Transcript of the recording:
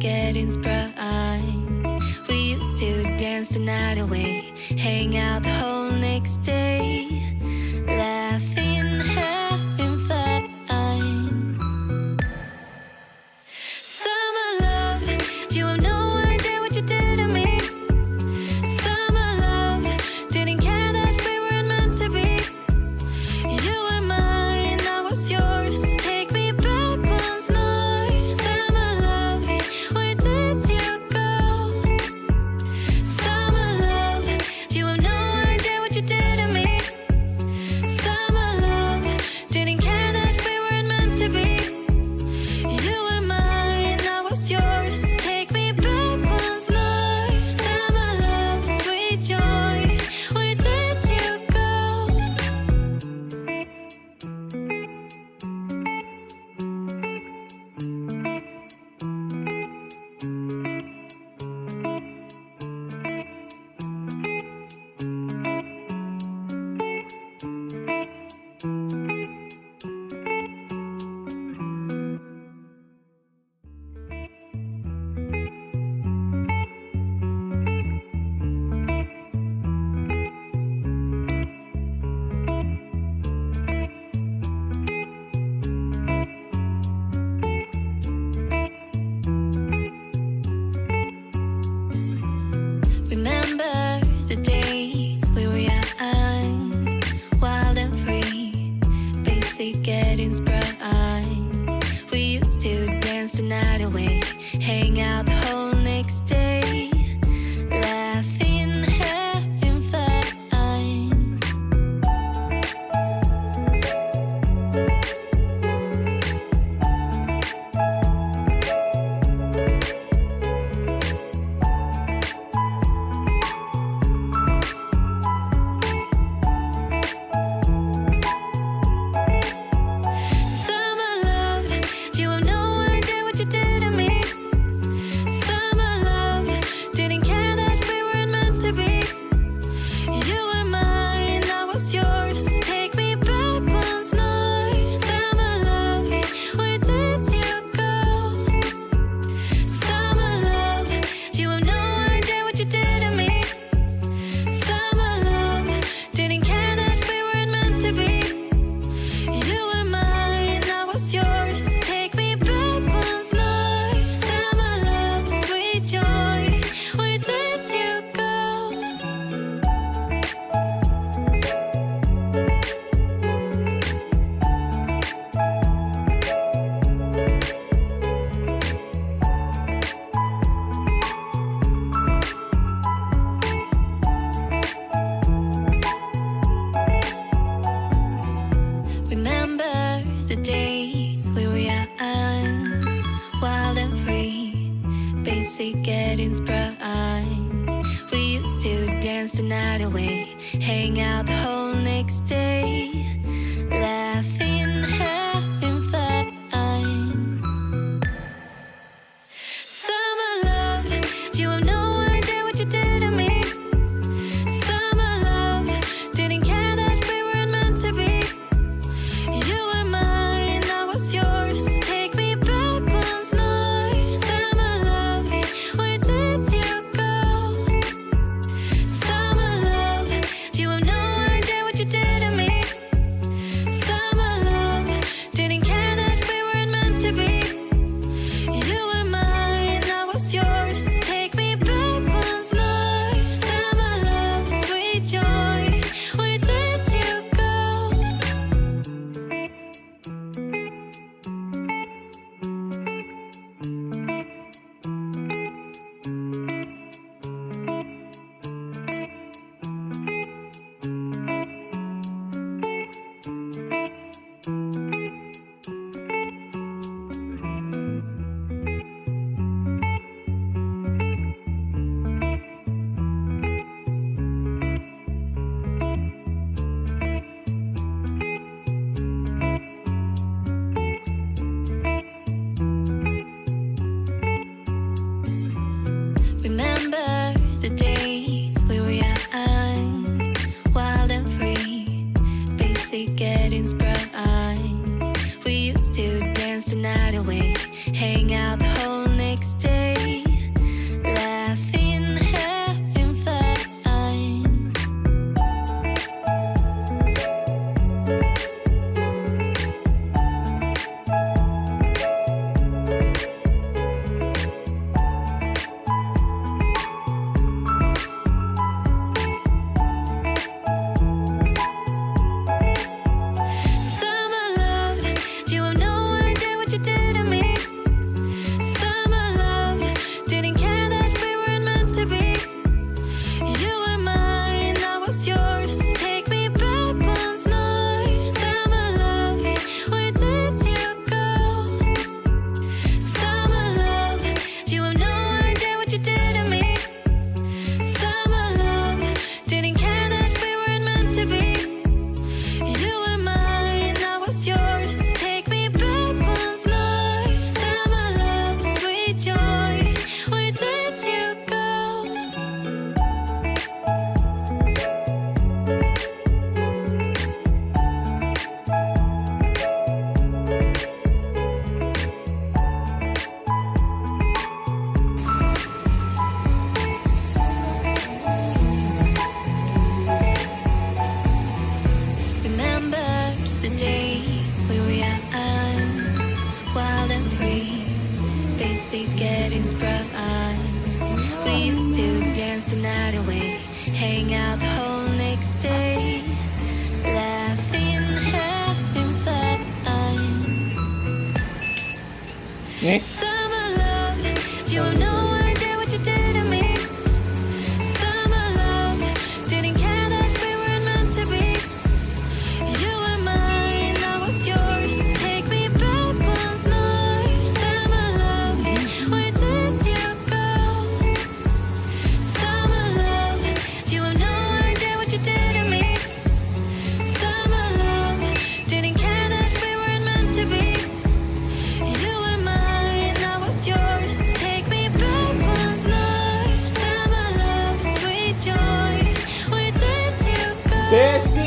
getting sprung. We used to dance the night away, hang out the whole next day, laughing, having fun. Summer love, you have no idea what you did to me. Summer love, didn't care that we weren't meant to be. You were mine, I was yours. Take me back once more. Summer love, where did you go? Summer love, you have no idea what you did to me. Summer love, didn't care that we weren't meant to be. You were mine, I was yours. Take me back once more. Summer love, sweet joy, where did you go? Remember the days we were young, wild and free, basic getting sprung. We used to dance the night away, hang out the whole next day, laughing, having fun. Summer love, you have no idea what you did to me. Summer love, didn't care that we weren't meant to be. You were mine, I was yours. Take me back once more. Summer love, where did you go? Summer love, you have no idea what you did to me. Summer love, didn't care that we weren't meant to be. You were mine, I was yours. Take me back once more. Summer love, sweet joy, where did you go? Remember the days we were young, wild and free, basic getting sprung. We used to dance the night away, hang out the whole next day, laughing, having fun. Summer love, you have no idea what you did to me. Summer love, didn't care that we weren't meant to be. You were mine, I was yours. Take me back once more. Summer love, where did you go? Summer love, you have no idea what you did to me. Summer love, didn't care that we weren't meant to be. You were mine, I was yours. Take me back once more. Summer love, sweet joy, where did you go? night away, hang out the whole next day. sleep getting sprung on. We used to dance the night away, hang out the whole next day, laughing, having fun. Eh? Summer love, you have no idea what you did to me. Summer love, didn't care that we weren't meant to be. You were mine, I was yours. Take me back once more. Summer love, where did you go? Summer love, you have no idea what you did to me. Summer love, didn't care that we weren't meant to be. You were mine, I was yours. Take me back once more. Summer love, sweet joy, where did you go? Bessie!